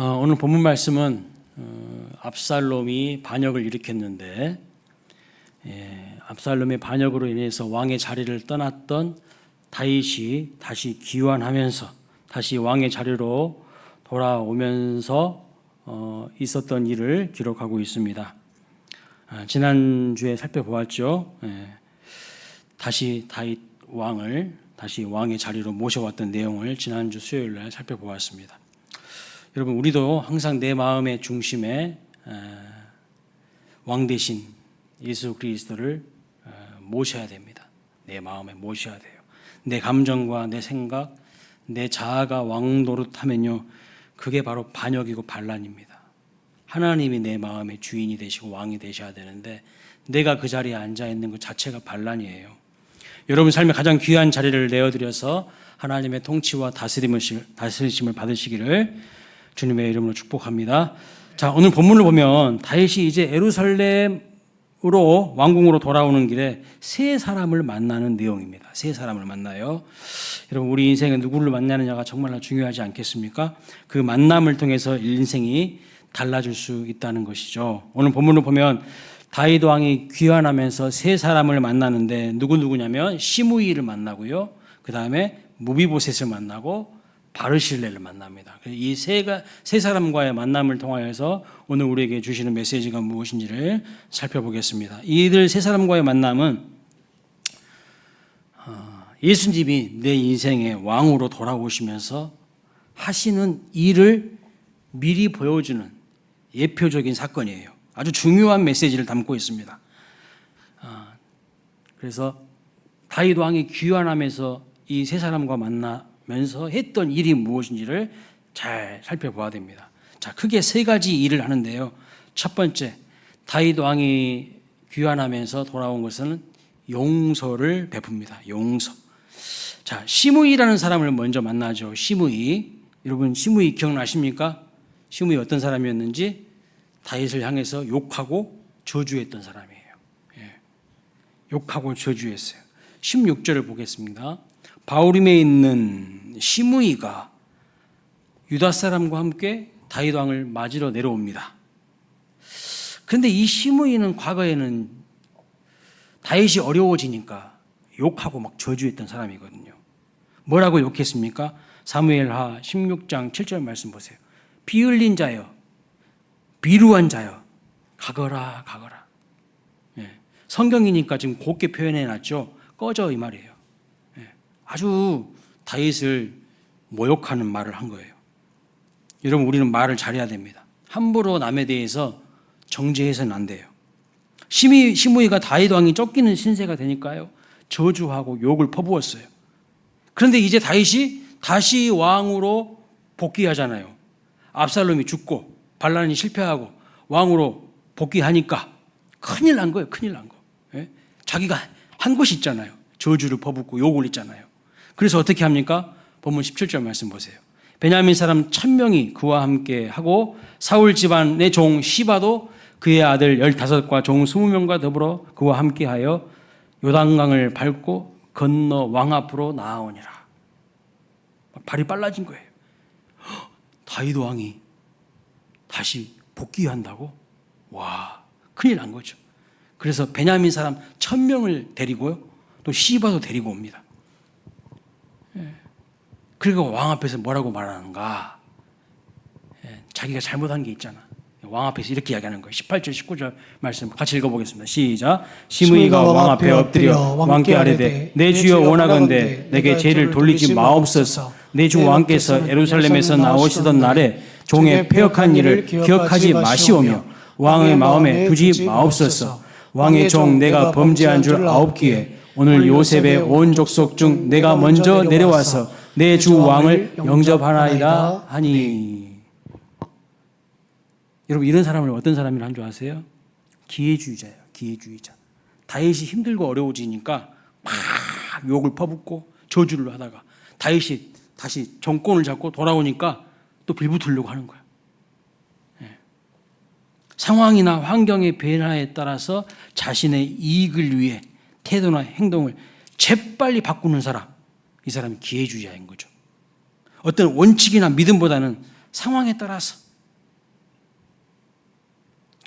오늘 본문 말씀은 압살롬이 반역을 일으켰는데 압살롬의 반역으로 인해서 왕의 자리를 떠났던 다윗이 다시 귀환하면서 다시 왕의 자리로 돌아오면서 있었던 일을 기록하고 있습니다. 지난주에 살펴보았죠. 다시 다윗 왕을 다시 왕의 자리로 모셔왔던 내용을 지난주 수요일 날 살펴보았습니다. 여러분, 우리도 항상 내 마음의 중심에 왕 대신 예수 그리스도를 모셔야 됩니다. 내 마음에 모셔야 돼요. 내 감정과 내 생각, 내 자아가 왕 노릇하면요, 그게 바로 반역이고 반란입니다. 하나님이 내 마음의 주인이 되시고 왕이 되셔야 되는데 내가 그 자리에 앉아 있는 것 자체가 반란이에요. 여러분 삶의 가장 귀한 자리를 내어드려서 하나님의 통치와 다스리심을 받으시기를 주님의 이름으로 축복합니다. 자, 오늘 본문을 보면 다윗이 이제 예루살렘으로 왕궁으로 돌아오는 길에 세 사람을 만나는 내용입니다. 세 사람을 만나요. 여러분, 우리 인생에 누구를 만나느냐가 정말로 중요하지 않겠습니까? 그 만남을 통해서 인생이 달라질 수 있다는 것이죠. 오늘 본문을 보면 다윗 왕이 귀환하면서 세 사람을 만나는데 누구냐면 시므이를 만나고요. 그 다음에 무비보셋을 만나고 바르실레를 만납니다. 이 세 사람과의 만남을 통하여서 오늘 우리에게 주시는 메시지가 무엇인지를 살펴보겠습니다. 이들 세 사람과의 만남은 예수님이 내 인생의 왕으로 돌아오시면서 하시는 일을 미리 보여주는 예표적인 사건이에요. 아주 중요한 메시지를 담고 있습니다. 그래서 다윗 왕이 귀환하면서 이 세 사람과 만나면서 했던 일이 무엇인지를 잘 살펴봐야 됩니다. 자, 크게 세 가지 일을 하는데요. 첫 번째, 다윗 왕이 귀환하면서 돌아온 것은 용서를 베풉니다. 용서. 자, 시므이라는 사람을 먼저 만나죠. 시므이. 여러분, 시므이 기억나십니까? 시므이 어떤 사람이었는지? 다윗을 향해서 욕하고 저주했던 사람이에요. 욕하고 저주했어요. 16절을 보겠습니다. 바후림에 있는 시므이가 유다 사람과 함께 다윗 왕을 맞으러 내려옵니다. 그런데 이 시므이는 과거에는 다윗이 어려워지니까 욕하고 막 저주했던 사람이거든요. 뭐라고 욕했습니까? 사무엘하 16장 7절 말씀 보세요. 피 흘린 자여, 비루한 자여, 가거라 가거라. 성경이니까 지금 곱게 표현해놨죠. 꺼져, 이 말이에요. 아주 다윗을 모욕하는 말을 한 거예요. 여러분, 우리는 말을 잘해야 됩니다. 함부로 남에 대해서 정죄해서는 안 돼요. 시므이가 다윗 왕이 쫓기는 신세가 되니까요, 저주하고 욕을 퍼부었어요. 그런데 이제 다윗이 다시 왕으로 복귀하잖아요. 압살롬이 죽고 반란이 실패하고 왕으로 복귀하니까 큰일 난 거예요. 큰일 난 거. 자기가 한 것이 있잖아요. 저주를 퍼붓고 욕을 했잖아요. 그래서 어떻게 합니까? 본문 17절 말씀 보세요. 베냐민 사람 1000명이 그와 함께 하고 사울 집안의 종 시바도 그의 아들 15과 종 20명과 더불어 그와 함께하여 요단강을 밟고 건너 왕 앞으로 나아오니라. 발이 빨라진 거예요. 다윗 왕이 다시 복귀한다고? 와, 큰일 난 거죠. 그래서 베냐민 사람 1000명을 데리고요, 또 시바도 데리고 옵니다. 그리고 왕 앞에서 뭐라고 말하는가? 자기가 잘못한 게 있잖아. 왕 앞에서 이렇게 이야기하는 거예요. 18절 19절 말씀 같이 읽어보겠습니다. 시작. 시므이가 왕 앞에 엎드려 왕께 아뢰되 내 주여 원하건대 내게 죄를 돌리지 마옵소서. 내 주 왕께서 예루살렘에서 나오시던 날에 종의 패역한 일을 기억하지 마시오며 왕의 마음에 두지 마옵소서. 왕의 종 내가 범죄한 줄 아옵기에 오늘 요셉의 온 족속 중 내가 먼저 내려와서 내 주 왕을 영접하나이다 하니. 여러분, 이런 사람을 어떤 사람이라 한 줄 아세요? 기회주의자예요. 기회주의자. 다윗이 힘들고 어려워지니까 막 욕을 퍼붓고 저주를 하다가 다윗이 다시 정권을 잡고 돌아오니까 또 빌붙으려고 하는 거예요. 상황이나 환경의 변화에 따라서 자신의 이익을 위해 태도나 행동을 재빨리 바꾸는 사람, 이 사람이 기회주의자인 거죠. 어떤 원칙이나 믿음보다는 상황에 따라서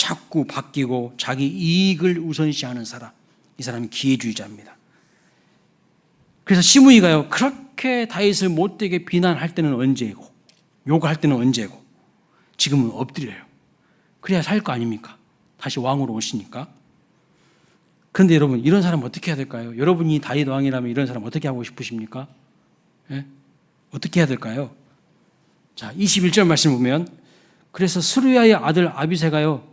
자꾸 바뀌고 자기 이익을 우선시하는 사람, 이 사람이 기회주의자입니다. 그래서 시므이가요, 그렇게 다윗을 못되게 비난할 때는 언제고, 욕할 때는 언제고, 지금은 엎드려요. 그래야 살 거 아닙니까? 다시 왕으로 오시니까. 그런데 여러분, 이런 사람 어떻게 해야 될까요? 여러분이 다윗 왕이라면 이런 사람 어떻게 하고 싶으십니까? 예? 어떻게 해야 될까요? 자, 21절 말씀 보면, 그래서 스루야의 아들 아비새가요,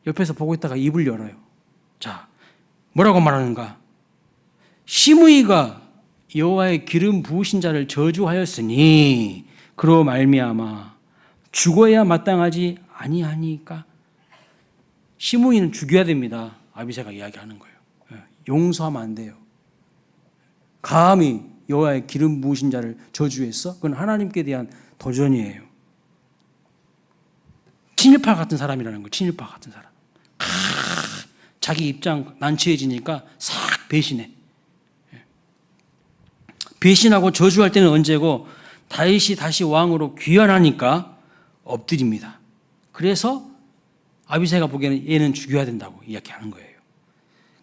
옆에서 보고 있다가 입을 열어요. 자, 뭐라고 말하는가? 시므이가 여호와의 기름 부으신 자를 저주하였으니 그로 말미암아 죽어야 마땅하지 아니하니까. 시므이는 죽여야 됩니다. 아비새가 이야기하는 거예요. 용서하면 안 돼요. 감히 여호와의 기름 부으신 자를 저주했어? 그건 하나님께 대한 도전이에요. 친일파 같은 사람이라는 거예요. 친일파 같은 사람. 자기 입장 난처해지니까 싹 배신해. 배신하고 저주할 때는 언제고, 다윗이 다시 왕으로 귀환하니까 엎드립니다. 그래서 아비새가 보기에는 얘는 죽여야 된다고 이야기하는 거예요.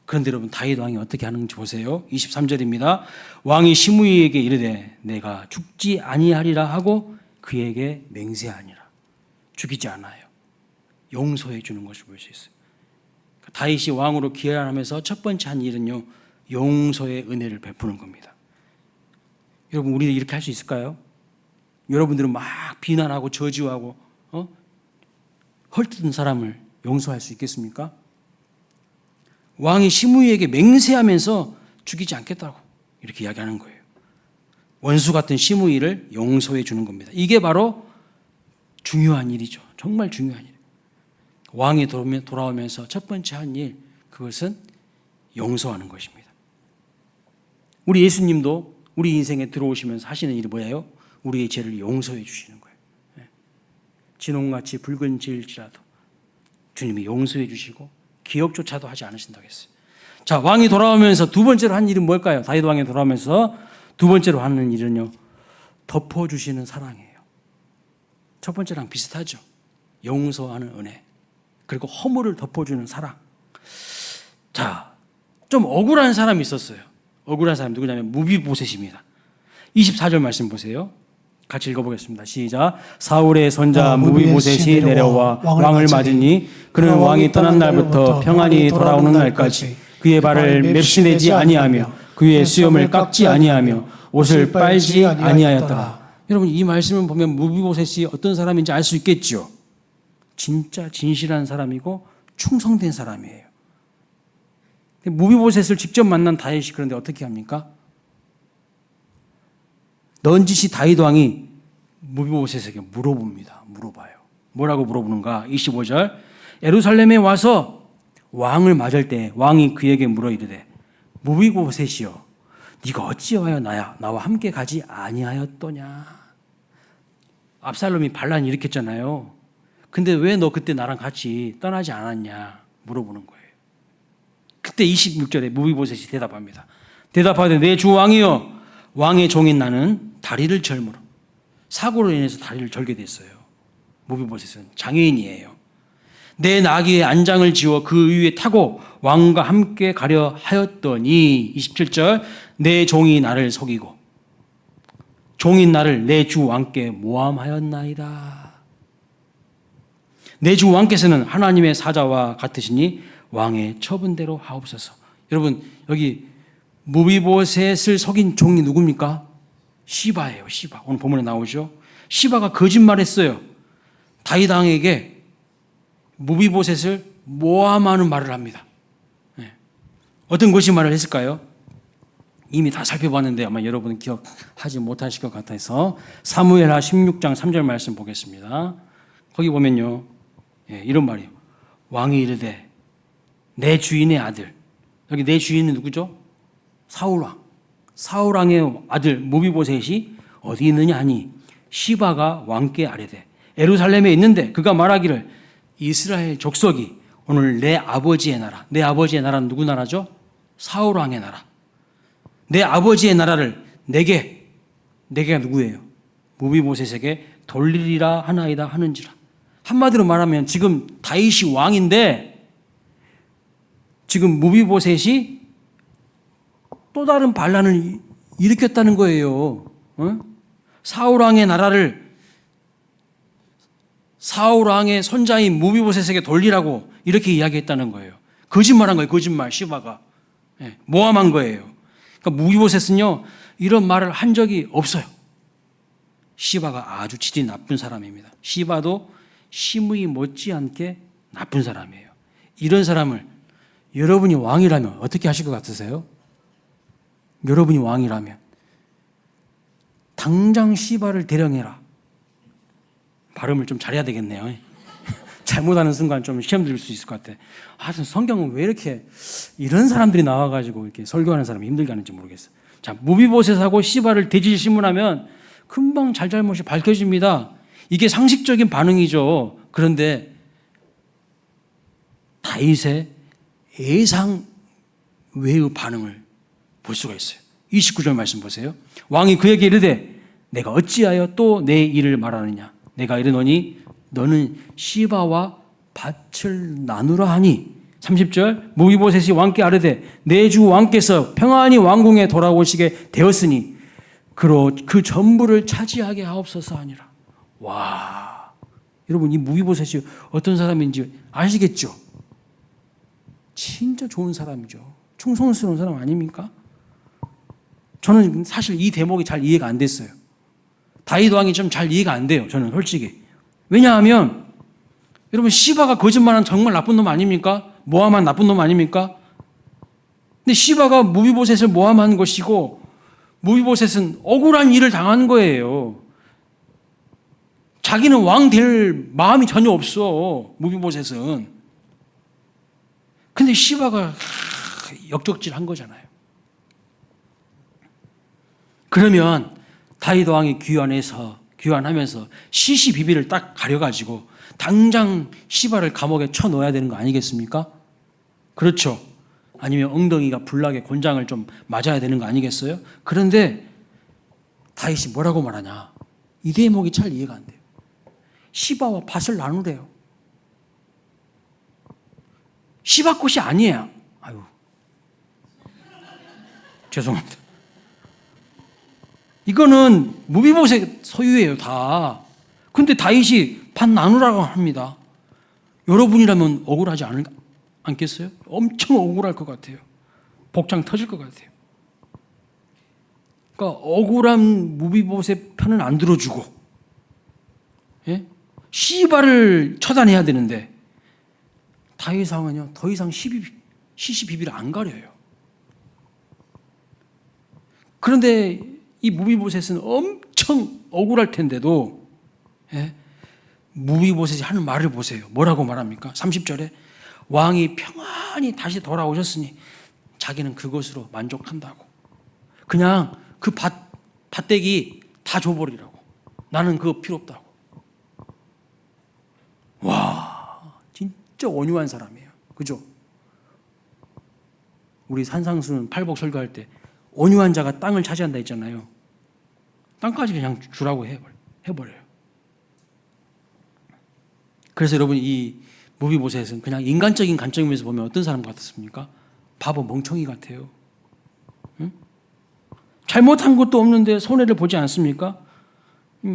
그런데 여러분, 다윗 왕이 어떻게 하는지 보세요. 23절입니다. 왕이 시므이에게 이르되 내가 죽지 아니하리라 하고 그에게 맹세하니라. 죽이지 않아요. 용서해 주는 것을 볼 수 있어요. 다윗이 왕으로 귀환하면서 첫 번째 한 일은요, 용서의 은혜를 베푸는 겁니다. 여러분, 우리도 이렇게 할 수 있을까요? 여러분들은 막 비난하고 저주하고 헐뜯은 사람을 용서할 수 있겠습니까? 왕이 시므이에게 맹세하면서 죽이지 않겠다고 이렇게 이야기하는 거예요. 원수 같은 시므이를 용서해 주는 겁니다. 이게 바로 중요한 일이죠. 정말 중요한 일. 왕이 돌아오면서 첫 번째 한 일, 그것은 용서하는 것입니다. 우리 예수님도 우리 인생에 들어오시면서 하시는 일이 뭐예요? 우리의 죄를 용서해 주시는 거예요. 진홍같이 붉은 질지라도 주님이 용서해 주시고 기억조차도 하지 않으신다고 했어요. 자, 왕이 돌아오면서 두 번째로 한 일은 뭘까요? 다윗 왕이 돌아오면서 두 번째로 하는 일은요, 덮어주시는 사랑이에요. 첫 번째랑 비슷하죠. 용서하는 은혜, 그리고 허물을 덮어주는 사랑. 자, 좀 억울한 사람이 있었어요. 억울한 사람 누구냐면 무비보셋입니다. 24절 말씀 보세요. 같이 읽어보겠습니다. 시작. 사울의 손자 무비보셋이 내려와 왕을 맞으니 그는 왕이 떠난 날부터 평안히 돌아오는 날까지 그의 발을 맵시내지 아니하며 그의 수염을 깎지 아니하며 옷을 빨지 아니하였더라. 여러분, 이 말씀을 보면 무비보셋이 어떤 사람인지 알 수 있겠죠. 진짜 진실한 사람이고 충성된 사람이에요. 무비보셋을 직접 만난 다윗이 그런데 어떻게 합니까? 넌지시 다윗 왕이 무비보셋에게 물어봐요. 뭐라고 물어보는가? 25절. 예루살렘에 와서 왕을 맞을 때 왕이 그에게 물어 이르되 무비보셋이여, 네가 어찌하여 나와 함께 가지 아니하였더냐? 압살롬이 반란 일으켰잖아요. 근데 왜 너 그때 나랑 같이 떠나지 않았냐? 물어보는 거예요. 그때 26절에 무비보셋이 대답합니다. 대답하되 내 주 왕이여, 왕의 종인 나는 다리를 절므로, 사고로 인해서 다리를 절게 됐어요. 무비보셋은 장애인이에요. 내 나귀의 안장을 지워 그 위에 타고 왕과 함께 가려 하였더니 27절 내 종이 나를 속이고 종인 나를 내 주 왕께 모함하였나이다. 내 주 왕께서는 하나님의 사자와 같으시니 왕의 처분대로 하옵소서. 여러분, 여기 무비보셋을 속인 종이 누굽니까? 시바예요. 시바. 오늘 본문에 나오죠. 시바가 거짓말했어요. 다윗 왕에게 무비보셋을 모함하는 말을 합니다. 어떤 거짓말을 했을까요? 이미 다 살펴봤는데 아마 여러분은 기억하지 못하실 것 같아서 사무엘하 16장 3절 말씀 보겠습니다. 거기 보면요, 이런 말이에요. 왕이 이르되 내 주인의 아들, 여기 내 주인은 누구죠? 사울왕. 사울왕의 아들 무비보셋이 어디 있느냐 하니 시바가 왕께 아뢰되 예루살렘에 있는데 그가 말하기를 이스라엘 족속이 오늘 내 아버지의 나라, 내 아버지의 나라는 누구 나라죠? 사울왕의 나라. 내 아버지의 나라를 내가 누구예요? 무비보셋에게 돌리리라 하나이다 하는지라. 한마디로 말하면 지금 다윗이 왕인데 지금 무비보셋이 또 다른 반란을 일으켰다는 거예요. 사울 왕의 나라를 사울 왕의 손자인 무비보셋에게 돌리라고 이렇게 이야기했다는 거예요. 거짓말한 거예요. 거짓말. 시바가 모함한 거예요. 그러니까 무비보셋은요 이런 말을 한 적이 없어요. 시바가 아주 질이 나쁜 사람입니다. 시바도 시므이 못지않게 나쁜 사람이에요. 이런 사람을 여러분이 왕이라면 어떻게 하실 것 같으세요? 여러분이 왕이라면 당장 시바를 대령해라. 발음을 좀 잘해야 되겠네요. 잘못하는 순간 좀 시험 들릴 수 있을 것 같아. 성경은 왜 이렇게 이런 사람들이 나와가지고 이렇게 설교하는 사람이 힘들게 하는지 모르겠어요. 자, 무비보셋하고 시바를 대질 신문하면 금방 잘잘못이 밝혀집니다. 이게 상식적인 반응이죠. 그런데 다윗의 예상 외의 반응을 볼 수가 있어요. 29절 말씀 보세요. 왕이 그에게 이르되 내가 어찌하여 또 내 일을 말하느냐. 내가 이르노니 너는 시바와 밭을 나누라 하니. 30절 무비보셋이 왕께 아뢰되 내 주 왕께서 평안히 왕궁에 돌아오시게 되었으니 그로 그 전부를 차지하게 하옵소서 하니라. 와, 여러분 이 무비보셋이 어떤 사람인지 아시겠죠? 진짜 좋은 사람이죠. 충성스러운 사람 아닙니까? 저는 사실 이 대목이 잘 이해가 안 됐어요. 다윗 왕이 좀 잘 이해가 안 돼요. 저는 솔직히. 왜냐하면 여러분 시바가 거짓말한 정말 나쁜 놈 아닙니까? 모함한 나쁜 놈 아닙니까? 근데 시바가 무비보셋을 모함한 것이고 무비보셋은 억울한 일을 당한 거예요. 자기는 왕 될 마음이 전혀 없어. 무비보셋은. 근데 시바가 역적질한 거잖아요. 그러면 다윗 왕이 귀환하면서 시시비비를 딱 가려가지고 당장 시바를 감옥에 쳐넣어야 되는 거 아니겠습니까? 그렇죠. 아니면 엉덩이가 불나게 곤장을 좀 맞아야 되는 거 아니겠어요? 그런데 다윗이 뭐라고 말하냐. 이 대목이 잘 이해가 안 돼요. 시바와 밭을 나누래요. 시바 꽃이 아니에요. 아유, 죄송합니다. 이거는 무비보셋 소유예요, 다. 근데 다윗이 밭 나누라고 합니다. 여러분이라면 억울하지 않겠어요? 엄청 억울할 것 같아요. 복장 터질 것 같아요. 그러니까 억울한 무비보셋 편은 안 들어주고, 예? 시바를 처단해야 되는데 다윗 왕은요 더 이상 시시비비를 안 가려요. 그런데 이 무비보셋은 엄청 억울할 텐데도 무비보셋이 하는 말을 보세요. 뭐라고 말합니까? 30절에 왕이 평안히 다시 돌아오셨으니 자기는 그것으로 만족한다고. 그냥 그 밭대기 다 줘버리라고. 나는 그거 필요 없다고. 와, 진짜 온유한 사람이에요. 그죠? 우리 산상수는 팔복 설교할 때 온유한 자가 땅을 차지한다 했잖아요. 땅까지 그냥 주라고 해버려요. 그래서 여러분 이 무비보셋은 그냥 인간적인 관점에서 보면 어떤 사람 같았습니까? 바보 멍청이 같아요. 응? 잘못한 것도 없는데 손해를 보지 않습니까?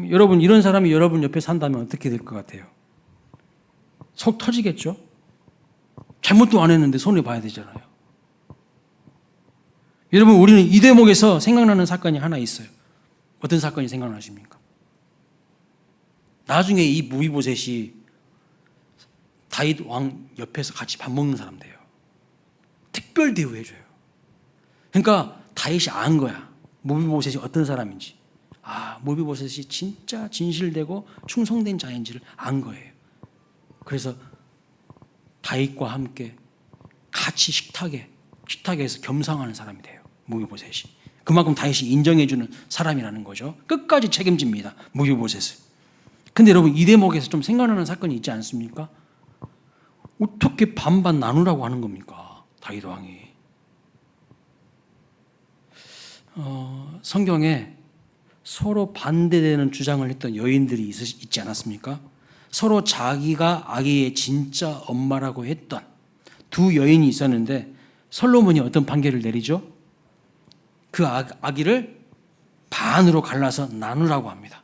여러분 이런 사람이 여러분 옆에 산다면 어떻게 될 것 같아요? 속 터지겠죠? 잘못도 안 했는데 손해봐야 되잖아요. 여러분 우리는 이 대목에서 생각나는 사건이 하나 있어요. 어떤 사건이 생각나십니까? 나중에 이 무비보셋이 다윗 왕 옆에서 같이 밥 먹는 사람 돼요. 특별 대우해줘요. 그러니까 다윗이 안 거야. 무비보셋이 어떤 사람인지. 무비보셋이 진짜 진실되고 충성된 자인지를 안 거예요. 그래서 다윗과 함께 같이 식탁에서 겸상하는 사람이 돼요. 무비보셋이. 그만큼 다윗이 인정해주는 사람이라는 거죠. 끝까지 책임집니다. 무비보셋을. 근데 여러분 이 대목에서 좀 생각나는 사건이 있지 않습니까? 어떻게 반반 나누라고 하는 겁니까? 다윗 왕이. 성경에 서로 반대되는 주장을 했던 여인들이 있지 않았습니까? 서로 자기가 아기의 진짜 엄마라고 했던 두 여인이 있었는데 솔로몬이 어떤 판결을 내리죠? 그 아기를 반으로 갈라서 나누라고 합니다.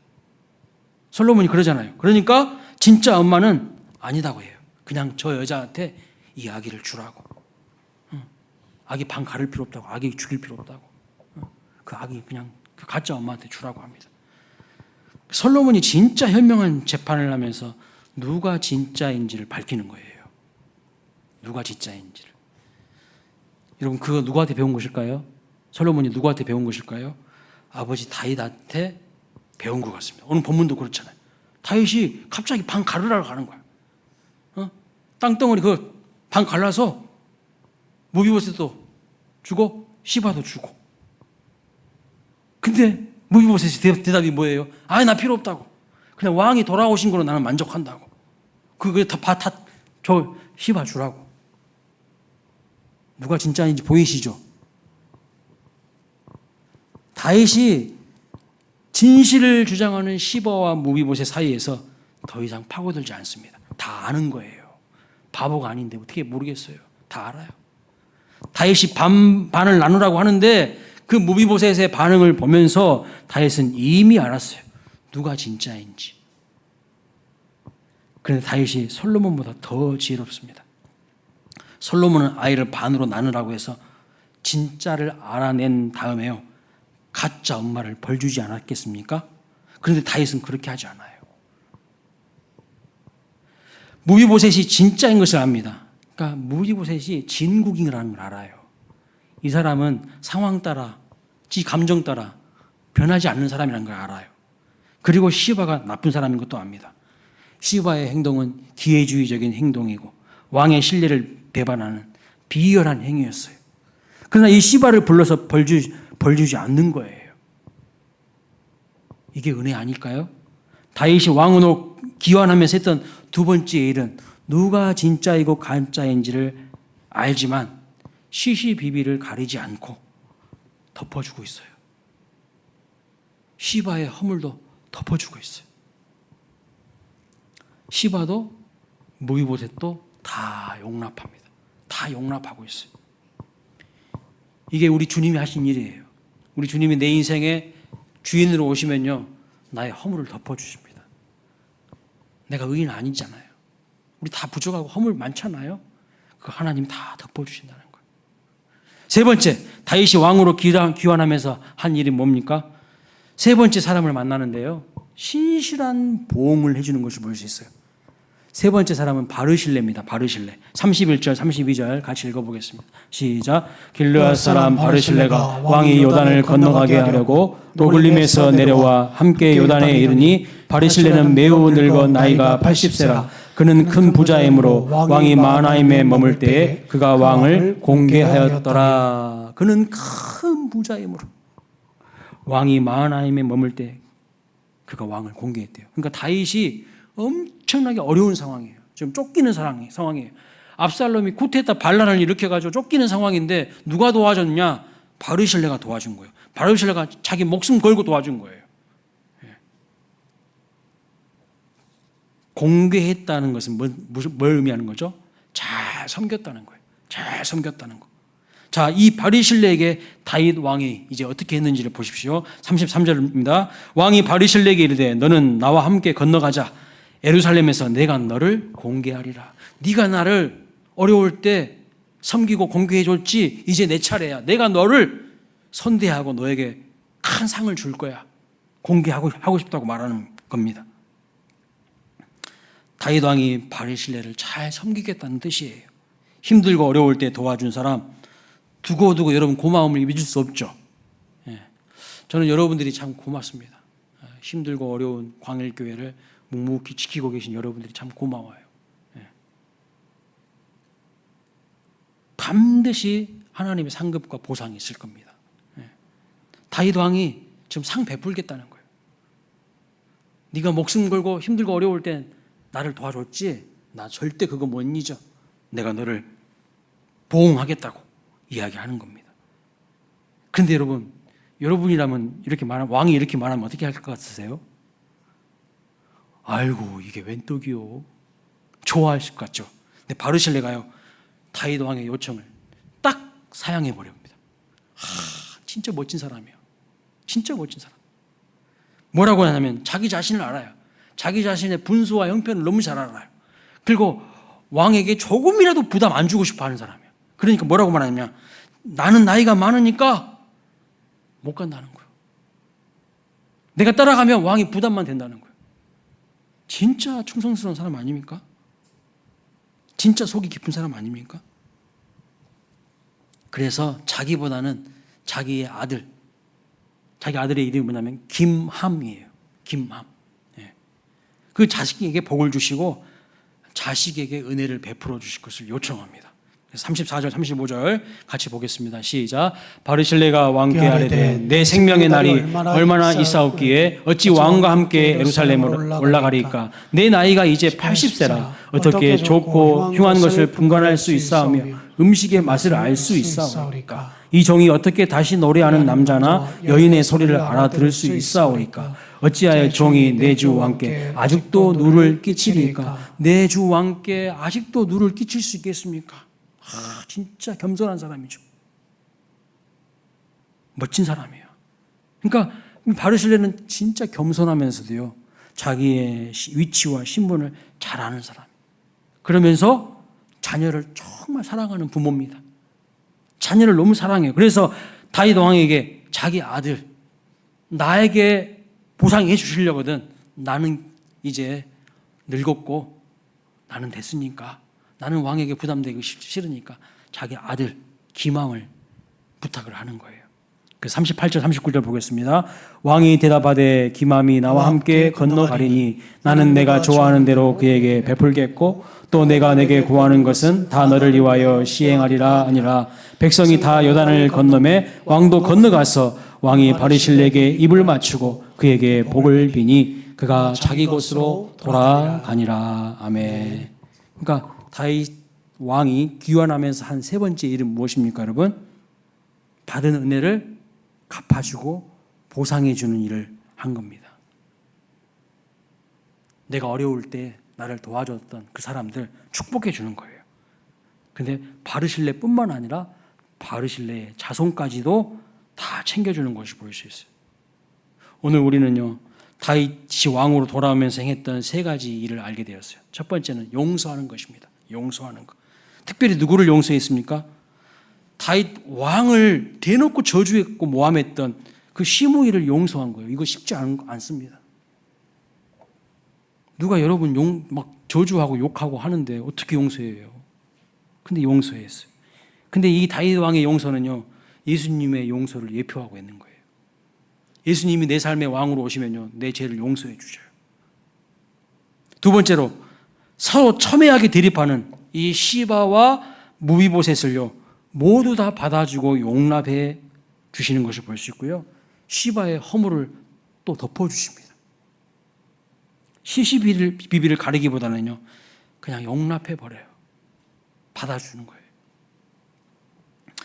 솔로몬이 그러잖아요. 그러니까 진짜 엄마는 아니다고 해요. 그냥 저 여자한테 이 아기를 주라고. 아기 반 가를 필요 없다고. 아기 죽일 필요 없다고. 그 아기 그냥 그 가짜 엄마한테 주라고 합니다. 솔로몬이 진짜 현명한 재판을 하면서 누가 진짜인지를 밝히는 거예요. 누가 진짜인지를. 여러분 그거 누구한테 배운 것일까요? 솔로몬이 누구한테 배운 것일까요? 아버지 다윗한테 배운 것 같습니다. 오늘 본문도 그렇잖아요. 다윗이 갑자기 반 가르라고 가는 거야. 땅덩어리 그 반 갈라서 무비보셋도 주고 시바도 주고. 근데 무비보셋이 대답이 뭐예요? 아니 나 필요 없다고. 그냥 왕이 돌아오신 거로 나는 만족한다고. 그게 저 시바 주라고. 누가 진짜인지 보이시죠? 다윗이 진실을 주장하는 시바와 무비보셋 사이에서 더 이상 파고들지 않습니다. 다 아는 거예요. 바보가 아닌데 어떻게 모르겠어요. 다 알아요. 다윗이 반을 나누라고 하는데 그 무비보셋의 반응을 보면서 다윗은 이미 알았어요. 누가 진짜인지. 그런데 다윗이 솔로몬보다 더 지혜롭습니다. 솔로몬은 아이를 반으로 나누라고 해서 진짜를 알아낸 다음에요. 가짜 엄마를 벌주지 않았겠습니까? 그런데 다윗은 그렇게 하지 않아요. 무비보셋이 진짜인 것을 압니다. 그러니까 무비보셋이 진국인이라는 걸 알아요. 이 사람은 상황 따라, 지 감정 따라 변하지 않는 사람이라는 걸 알아요. 그리고 시바가 나쁜 사람인 것도 압니다. 시바의 행동은 기회주의적인 행동이고 왕의 신뢰를 배반하는 비열한 행위였어요. 그러나 이 시바를 불러서 벌주지 않는 거예요. 이게 은혜 아닐까요? 다윗이 왕으로 기원하면서 했던 두 번째 일은 누가 진짜이고 가짜인지를 알지만 시시비비를 가리지 않고 덮어주고 있어요. 시바의 허물도 덮어주고 있어요. 시바도 무비보셋도 다 용납합니다. 다 용납하고 있어요. 이게 우리 주님이 하신 일이에요. 우리 주님이 내 인생에 주인으로 오시면요, 나의 허물을 덮어주십니다. 내가 의인 아니잖아요. 우리 다 부족하고 허물 많잖아요. 그 하나님 다 덮어주신다는 거예요. 세 번째, 다윗이 왕으로 귀환하면서 한 일이 뭡니까? 세 번째 사람을 만나는데요, 신실한 보응을 해주는 것을 볼 수 있어요. 세 번째 사람은 바르실레입니다. 바르실레. 31절, 32절 같이 읽어보겠습니다. 시작. 길르앗 사람 바르실레가 왕이 요단을 건너가게 하려고 노글림에서 내려와 함께 요단에 이르니 바르실레는 매우 늙어 나이가 80세라. 그는 큰 부자이므로 왕이 마하나임에 머물 때에 그가 왕을 공개하였더라. 그는 큰 부자이므로 왕이 마하나임에 머물 때 그가 왕을 공개했대요. 그러니까 다윗이 엄청나게 어려운 상황이에요. 지금 쫓기는 상황이에요. 압살롬이 쿠데타 반란을 일으켜가지고 쫓기는 상황인데 누가 도와줬냐? 바르실레가 도와준 거예요. 바르실레가 자기 목숨 걸고 도와준 거예요. 공개했다는 것은 뭘 의미하는 거죠? 잘 섬겼다는 거예요. 잘 섬겼다는 거. 자, 이 바르실레에게 다윗 왕이 이제 어떻게 했는지를 보십시오. 33절입니다. 왕이 바르실레에게 이르되 너는 나와 함께 건너가자. 예루살렘에서 내가 너를 공개하리라. 네가 나를 어려울 때 섬기고 공개해 줬지. 이제 내 차례야. 내가 너를 선대하고 너에게 큰 상을 줄 거야. 공개하고 싶다고 말하는 겁니다. 다윗 왕이 바르실레를 잘 섬기겠다는 뜻이에요. 힘들고 어려울 때 도와준 사람 두고두고 여러분 고마움을 잊을 수 없죠. 저는 여러분들이 참 고맙습니다. 힘들고 어려운 광일교회를 묵묵히 지키고 계신 여러분들이 참 고마워요. 반드시 하나님의 상급과 보상이 있을 겁니다. 다윗 왕이 지금 상 베풀겠다는 거예요. 네가 목숨 걸고 힘들고 어려울 땐 나를 도와줬지? 나 절대 그거 못 잊어. 내가 너를 보응하겠다고 이야기하는 겁니다. 그런데 여러분이라면 이렇게 왕이 이렇게 말하면 어떻게 할 것 같으세요? 아이고 이게 웬 떡이요. 좋아하실 것 같죠. 근데 바르실레가요 다윗 왕의 요청을 딱 사양해 버립니다. 진짜 멋진 사람이에요. 진짜 멋진 사람. 뭐라고 하냐면 자기 자신을 알아요. 자기 자신의 분수와 형편을 너무 잘 알아요. 그리고 왕에게 조금이라도 부담 안 주고 싶어 하는 사람이에요. 그러니까 뭐라고 말하냐면 나는 나이가 많으니까 못 간다는 거예요. 내가 따라가면 왕이 부담만 된다는 거예요. 진짜 충성스러운 사람 아닙니까? 진짜 속이 깊은 사람 아닙니까? 그래서 자기보다는 자기 아들의 이름이 뭐냐면 김함이에요. 김함. 그 자식에게 복을 주시고 자식에게 은혜를 베풀어 주실 것을 요청합니다. 34절 35절 같이 보겠습니다. 시작. 바르실레가 왕께 아뢰되 내 생명의 날이 얼마나 있사옵기에 어찌 왕과 함께 예루살렘으로 올라가리까. 내 나이가 이제 80세라 어떻게 좋고 흉한 것을 분간할 수 있사오며 음식의 맛을 알 수 있사오리까. 이 종이 어떻게 다시 노래하는 남자나 여인의 소리를 알아들을 수 있사오리까. 어찌하여 종이 내 주 왕께 아직도 누를 끼치리까. 내 주 왕께 아직도 누를 끼칠 수 있겠습니까? 진짜 겸손한 사람이죠. 멋진 사람이에요. 그러니까 바르실레는 진짜 겸손하면서도요 자기의 위치와 신분을 잘 아는 사람. 그러면서 자녀를 정말 사랑하는 부모입니다. 자녀를 너무 사랑해요. 그래서 다윗 왕에게 자기 아들 나에게 보상해 주시려거든. 나는 이제 늙었고 나는 됐으니까 나는 왕에게 부담되기 싫으니까 자기 아들 김함을 부탁을 하는 거예요. 그 38절 39절 보겠습니다. 왕이 대답하되 김함이 나와 함께 건너가리니 나는 내가 좋아하는 대로 그에게 베풀겠고 또 내가 내게 구하는 것은 다 너를 위하여 시행하리라 아니라. 백성이 다 요단을 건너매 왕도 건너가서 왕이 바르실레에게 입을 맞추고 그에게 복을 비니 그가 자기 곳으로 돌아가니라. 아멘. 그러니까 다윗 왕이 귀환하면서 한 세 번째 일은 무엇입니까, 여러분? 받은 은혜를 갚아주고 보상해주는 일을 한 겁니다. 내가 어려울 때 나를 도와줬던 그 사람들 축복해 주는 거예요. 근데 바르실레뿐만 아니라 바르실레의 자손까지도 다 챙겨주는 것이 보일 수 있어요. 오늘 우리는요 다윗이 왕으로 돌아오면서 행했던 세 가지 일을 알게 되었어요. 첫 번째는 용서하는 것입니다. 용서하는 것. 특별히 누구를 용서했습니까? 다윗 왕을 대놓고 저주했고 모함했던 그 시므이를 용서한 거예요. 이거 쉽지 않습니다. 누가 여러분 막 저주하고 욕하고 하는데 어떻게 용서해요? 근데 용서했어요. 근데 이 다윗 왕의 용서는요 예수님의 용서를 예표하고 있는 거예요. 예수님이 내 삶의 왕으로 오시면요 내 죄를 용서해 주셔요. 두 번째로 서로 첨예하게 대립하는 이 시바와 무비보셋을요 모두 다 받아주고 용납해 주시는 것을 볼 수 있고요. 시바의 허물을 또 덮어주십니다. 시시비비를 가리기보다는요 그냥 용납해 버려요. 받아주는 거예요.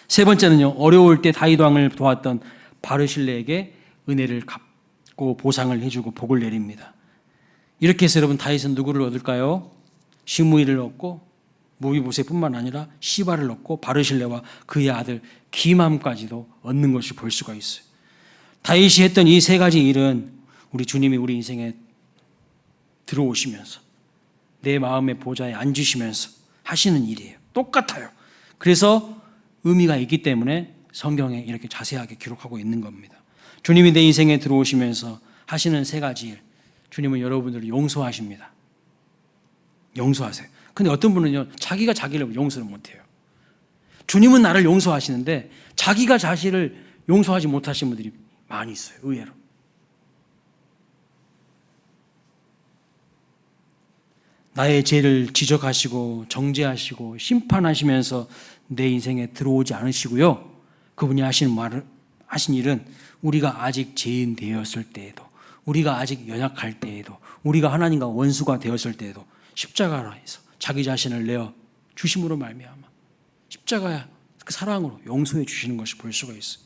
세 번째는요 어려울 때 다윗 왕을 도왔던 바르실레에게 은혜를 갚고 보상을 해주고 복을 내립니다. 이렇게 해서 여러분 다윗은 누구를 얻을까요? 시므이를 얻고 무비보셋뿐만 아니라 시바를 얻고 바르실레와 그의 아들 김함까지도 얻는 것을 볼 수가 있어요. 다윗이 했던 이 세 가지 일은 우리 주님이 우리 인생에 들어오시면서 내 마음의 보좌에 앉으시면서 하시는 일이에요. 똑같아요. 그래서 의미가 있기 때문에 성경에 이렇게 자세하게 기록하고 있는 겁니다. 주님이 내 인생에 들어오시면서 하시는 세 가지 일, 주님은 여러분들을 용서하십니다. 용서하세요. 근데 어떤 분은요 자기가 자기를 용서를 못해요. 주님은 나를 용서하시는데 자기가 자신을 용서하지 못하시는 분들이 많이 있어요. 의외로. 나의 죄를 지적하시고 정죄하시고 심판하시면서 내 인생에 들어오지 않으시고요. 그분이 하신 일은 우리가 아직 죄인 되었을 때에도, 우리가 아직 연약할 때에도, 우리가 하나님과 원수가 되었을 때에도 십자가에서 자기 자신을 내어 주심으로 말미암아 십자가야 그 사랑으로 용서해 주시는 것을 볼 수가 있어요.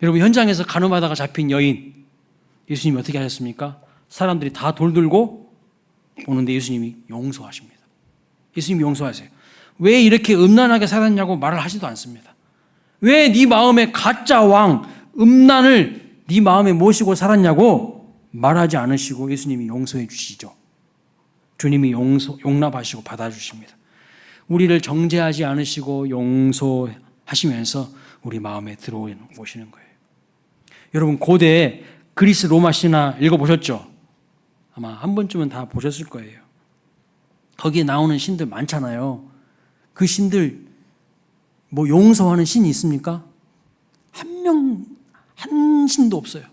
여러분 현장에서 간음하다가 잡힌 여인 예수님이 어떻게 하셨습니까? 사람들이 다 돌들고 오는데 예수님이 용서하십니다. 예수님이 용서하세요. 왜 이렇게 음란하게 살았냐고 말을 하지도 않습니다. 왜 네 마음에 가짜 왕, 음란을 네 마음에 모시고 살았냐고 말하지 않으시고 예수님이 용서해 주시죠. 주님이 용납하시고 받아주십니다. 우리를 정죄하지 않으시고 용서하시면서 우리 마음에 들어오시는 거예요. 여러분, 고대 그리스 로마 신화 읽어보셨죠? 아마 한 번쯤은 다 보셨을 거예요. 거기에 나오는 신들 많잖아요. 그 신들 뭐 용서하는 신이 있습니까? 한 신도 없어요.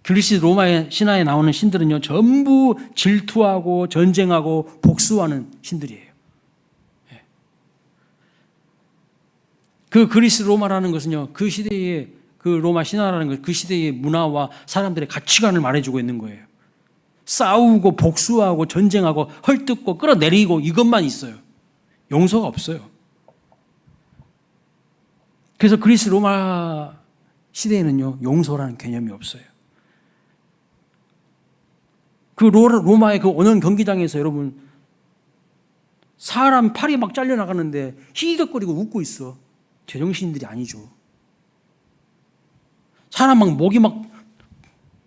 그리스 로마의 신화에 나오는 신들은요, 전부 질투하고 전쟁하고 복수하는 신들이에요. 그 그리스 로마라는 것은요, 그 시대의 그 로마 신화라는 것, 그 시대의 문화와 사람들의 가치관을 말해주고 있는 거예요. 싸우고 복수하고 전쟁하고 헐뜯고 끌어내리고 이것만 있어요. 용서가 없어요. 그래서 그리스 로마 시대에는요, 용서라는 개념이 없어요. 그 로마의 그 오는 경기장에서 여러분, 사람 팔이 막 잘려나가는데 히덕거리고 웃고 있어. 제정신들이 아니죠. 사람 막 목이 막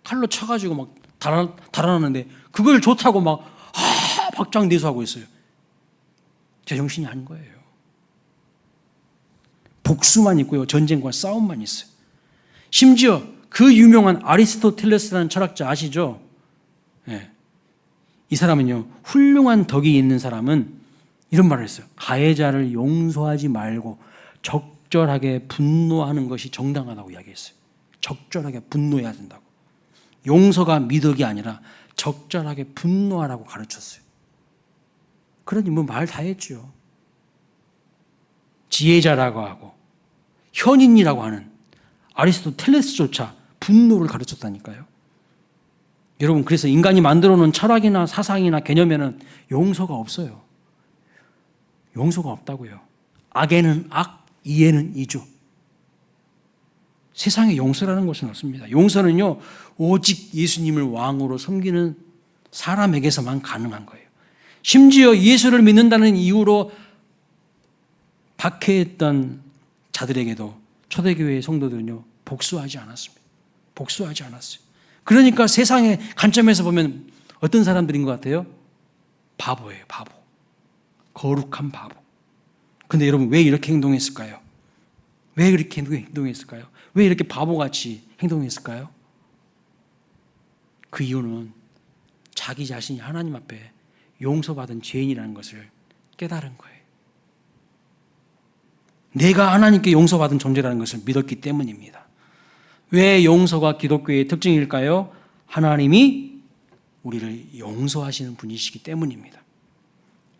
칼로 쳐가지고 막 달아나는데 그걸 좋다고 막 박장대소하고 있어요. 제정신이 아닌 거예요. 복수만 있고요, 전쟁과 싸움만 있어요. 심지어 그 유명한 아리스토텔레스라는 철학자 아시죠? 네. 이 사람은요, 훌륭한 덕이 있는 사람은 이런 말을 했어요. 가해자를 용서하지 말고 적절하게 분노하는 것이 정당하다고 이야기했어요. 적절하게 분노해야 된다고. 용서가 미덕이 아니라 적절하게 분노하라고 가르쳤어요. 그러니 뭐 말 다 했죠. 지혜자라고 하고 현인이라고 하는 아리스토텔레스조차 분노를 가르쳤다니까요. 여러분, 그래서 인간이 만들어 놓은 철학이나 사상이나 개념에는 용서가 없어요. 용서가 없다고요. 악에는 악, 이에는 이죠. 세상에 용서라는 것은 없습니다. 용서는요, 오직 예수님을 왕으로 섬기는 사람에게서만 가능한 거예요. 심지어 예수를 믿는다는 이유로 박해했던 자들에게도 초대교회의 성도들은요, 복수하지 않았습니다. 복수하지 않았어요. 그러니까 세상의 관점에서 보면 어떤 사람들인 것 같아요? 바보예요, 바보. 거룩한 바보. 근데 여러분, 왜 이렇게 행동했을까요? 왜 그렇게 행동했을까요? 왜 이렇게 바보같이 행동했을까요? 그 이유는 자기 자신이 하나님 앞에 용서받은 죄인이라는 것을 깨달은 거예요. 내가 하나님께 용서받은 존재라는 것을 믿었기 때문입니다. 왜 용서가 기독교의 특징일까요? 하나님이 우리를 용서하시는 분이시기 때문입니다.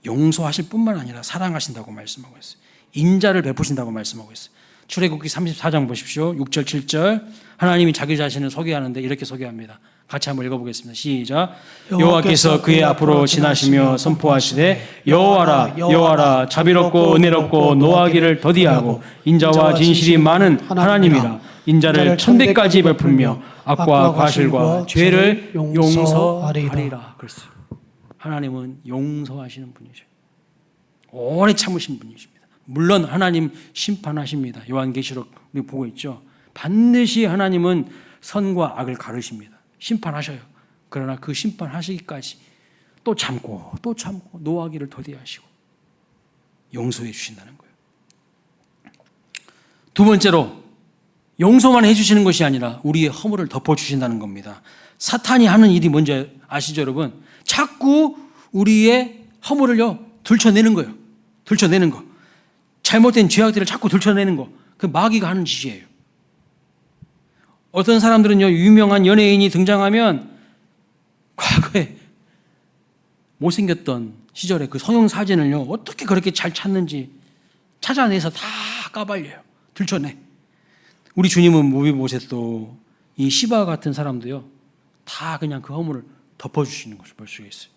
용서하실 뿐만 아니라 사랑하신다고 말씀하고 있어요. 인자를 베푸신다고 말씀하고 있어요. 출애굽기 34장 보십시오. 6절 7절 하나님이 자기 자신을 소개하는데 이렇게 소개합니다. 같이 한번 읽어보겠습니다. 시작. 여호와께서 그의 앞으로 지나시며 선포하시되 여호와라 여호와라 자비롭고 은혜롭고 노하기를 더디하고 인자와 진실이 많은 하나님이라. 인자를 천대까지 베풀며 악과 과실과 죄를 용서하리라. 그랬어요. 하나님은 용서하시는 분이죠. 오래 참으신 분이십니다. 물론 하나님 심판하십니다. 요한계시록 우리 보고 있죠. 반드시 하나님은 선과 악을 가르십니다. 심판하셔요. 그러나 그 심판하시기까지 또 참고 노하기를 더디하시고 용서해 주신다는 거예요. 두 번째로 용서만 해주시는 것이 아니라 우리의 허물을 덮어주신다는 겁니다. 사탄이 하는 일이 뭔지 아시죠, 여러분? 자꾸 우리의 허물을요 들춰내는 거예요. 들춰내는 거. 잘못된 죄악들을 자꾸 들춰내는 거. 그 마귀가 하는 짓이에요. 어떤 사람들은요, 유명한 연예인이 등장하면 과거에 못생겼던 시절에 그 성형 사진을요 어떻게 그렇게 잘 찾는지 찾아내서 다 까발려요. 들춰내. 우리 주님은 무비보셋도 이 시바 같은 사람도요 다 그냥 그 허물을 덮어주시는 것을 볼 수 있어요.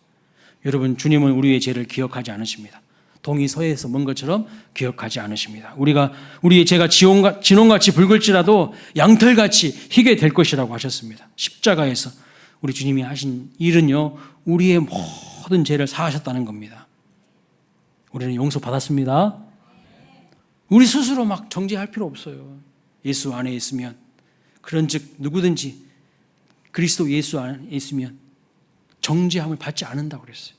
여러분, 주님은 우리의 죄를 기억하지 않으십니다. 동이 서에서 먼 것처럼 기억하지 않으십니다. 우리의 죄가 진홍같이 붉을지라도 양털같이 희게 될 것이라고 하셨습니다. 십자가에서 우리 주님이 하신 일은요, 우리의 모든 죄를 사하셨다는 겁니다. 우리는 용서받았습니다. 우리 스스로 막 정죄할 필요 없어요. 예수 안에 있으면. 그런즉 누구든지 그리스도 예수 안에 있으면 정죄함을 받지 않는다고 그랬어요.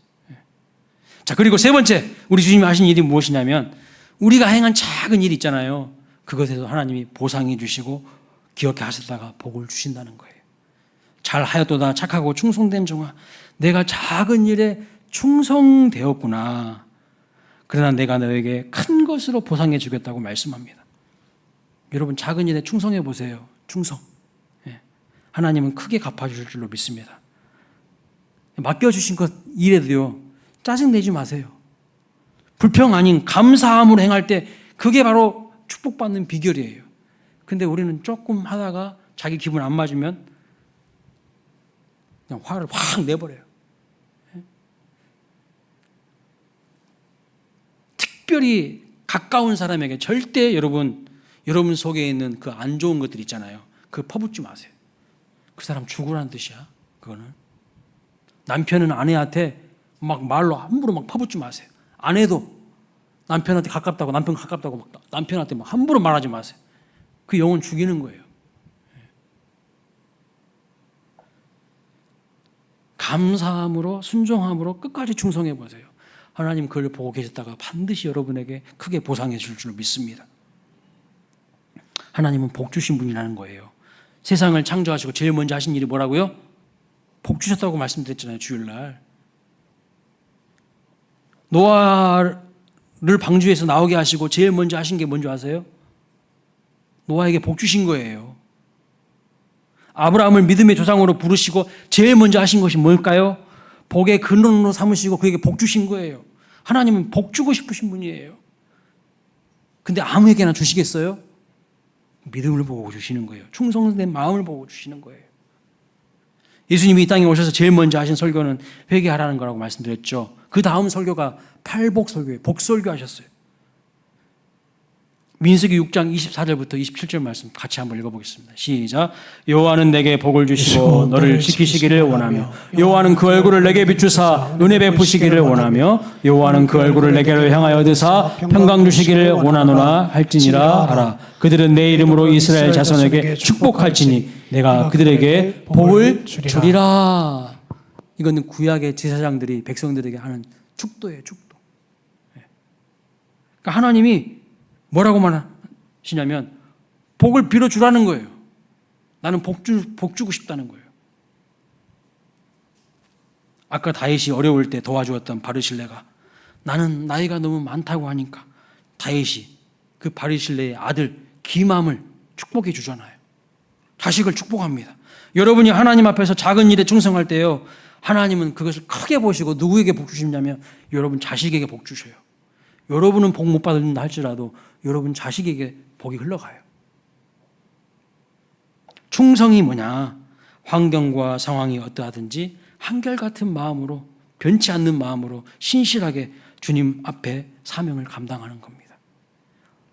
자, 그리고 세 번째 우리 주님이 하신 일이 무엇이냐면 우리가 행한 작은 일 있잖아요. 그것에서 하나님이 보상해 주시고 기억해 하셨다가 복을 주신다는 거예요. 잘하였도다 착하고 충성된 종아, 내가 작은 일에 충성되었구나. 그러나 내가 너에게 큰 것으로 보상해 주겠다고 말씀합니다. 여러분, 작은 일에 충성해 보세요. 충성. 하나님은 크게 갚아주실 줄로 믿습니다. 맡겨주신 것 일에도요, 짜증내지 마세요. 불평 아닌 감사함으로 행할 때 그게 바로 축복받는 비결이에요. 근데 우리는 조금 하다가 자기 기분 안 맞으면 그냥 화를 확 내버려요. 특별히 가까운 사람에게 절대 여러분 속에 있는 그 안 좋은 것들 있잖아요. 그거 퍼붓지 마세요. 그 사람 죽으라는 뜻이야. 그거는. 남편은 아내한테 막 말로 함부로 막 퍼붓지 마세요. 아내도 남편한테 가깝다고 막 남편한테 막 함부로 말하지 마세요. 그 영혼 죽이는 거예요. 감사함으로 순종함으로 끝까지 충성해 보세요. 하나님 그걸 보고 계셨다가 반드시 여러분에게 크게 보상해 줄 줄 믿습니다. 하나님은 복 주신 분이라는 거예요. 세상을 창조하시고 제일 먼저 하신 일이 뭐라고요? 복 주셨다고 말씀드렸잖아요. 주일날. 노아를 방주에서 나오게 하시고 제일 먼저 하신 게 뭔지 아세요? 노아에게 복 주신 거예요. 아브라함을 믿음의 조상으로 부르시고 제일 먼저 하신 것이 뭘까요? 복의 근원으로 삼으시고 그에게 복 주신 거예요. 하나님은 복 주고 싶으신 분이에요. 근데 아무에게나 주시겠어요? 믿음을 보고 주시는 거예요. 충성된 마음을 보고 주시는 거예요. 예수님이 이 땅에 오셔서 제일 먼저 하신 설교는 회개하라는 거라고 말씀드렸죠. 그 다음 설교가 팔복설교예요. 복설교 하셨어요. 민수기 6장 24절부터 27절 말씀 같이 한번 읽어보겠습니다. 시작. 여호와는 내게 복을 주시고 너를 지키시기를 원하며 여호와는 그 얼굴을 내게 비추사 은혜 베푸시기를 원하며 여호와는 그 얼굴을 내게로 향하여 드사 평강 주시기를 원하노라 할지니라 하라. 그들은 내 이름으로 이스라엘 자손에게 축복할지니 내가 그들에게 복을 주리라. 이거는 구약의 제사장들이 백성들에게 하는 축도예요. 축도. 그러니까 하나님이 뭐라고 말하시냐면 복을 빌어주라는 거예요. 나는 복 주고 싶다는 거예요. 아까 다윗이 어려울 때 도와주었던 바르실레가 나는 나이가 너무 많다고 하니까 다윗이 그 바르실레의 아들 기맘을 축복해 주잖아요. 자식을 축복합니다. 여러분이 하나님 앞에서 작은 일에 충성할 때요, 하나님은 그것을 크게 보시고 누구에게 복 주시냐면 여러분 자식에게 복 주셔요. 여러분은 복 못 받는다 할지라도 여러분 자식에게 복이 흘러가요. 충성이 뭐냐? 환경과 상황이 어떠하든지 한결같은 마음으로, 변치 않는 마음으로 신실하게 주님 앞에 사명을 감당하는 겁니다.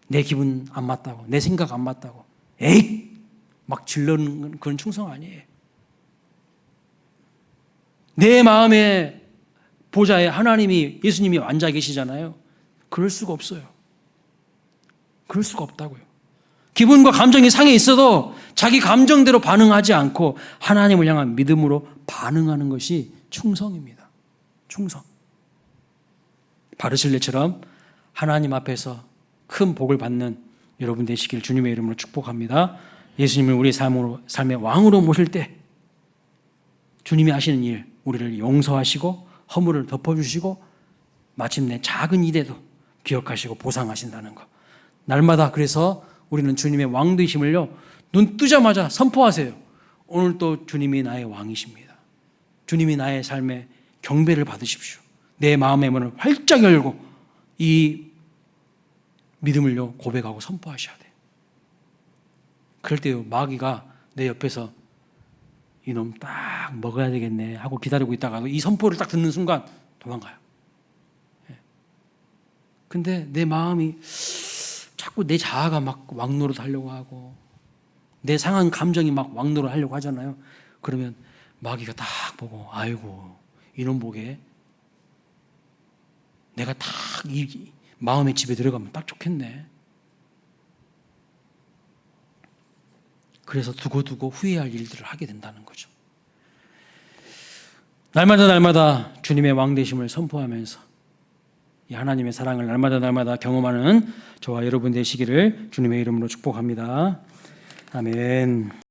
내 기분 안 맞다고, 내 생각 안 맞다고 에잇! 막 질르는 그런 충성 아니에요. 내 마음의 보좌에 하나님이, 예수님이 앉아 계시잖아요. 그럴 수가 없어요. 그럴 수가 없다고요. 기분과 감정이 상해 있어도 자기 감정대로 반응하지 않고 하나님을 향한 믿음으로 반응하는 것이 충성입니다. 충성. 바르실레처럼 하나님 앞에서 큰 복을 받는 여러분 되시길 주님의 이름으로 축복합니다. 예수님을 우리 삶의 왕으로 모실 때 주님이 하시는 일, 우리를 용서하시고 허물을 덮어주시고 마침내 작은 일에도 기억하시고 보상하신다는 것. 날마다 그래서 우리는 주님의 왕 되심을요, 눈 뜨자마자 선포하세요. 오늘 또 주님이 나의 왕이십니다. 주님이 나의 삶에 경배를 받으십시오. 내 마음의 문을 활짝 열고 이 믿음을요 고백하고 선포하셔야 돼요. 그럴 때요 마귀가 내 옆에서 이놈 딱 먹어야 되겠네 하고 기다리고 있다가도 이 선포를 딱 듣는 순간 도망가요. 근데 내 마음이 자꾸 내 자아가 막 왕노릇 하려고 하고 내 상한 감정이 막 왕노릇 하려고 하잖아요. 그러면 마귀가 딱 보고 아이고 이놈 보게 내가 딱 이 마음의 집에 들어가면 딱 좋겠네. 그래서 두고두고 후회할 일들을 하게 된다는 거죠. 날마다 주님의 왕되심을 선포하면서 이 하나님의 사랑을 날마다 경험하는 저와 여러분 되시기를 주님의 이름으로 축복합니다. 아멘.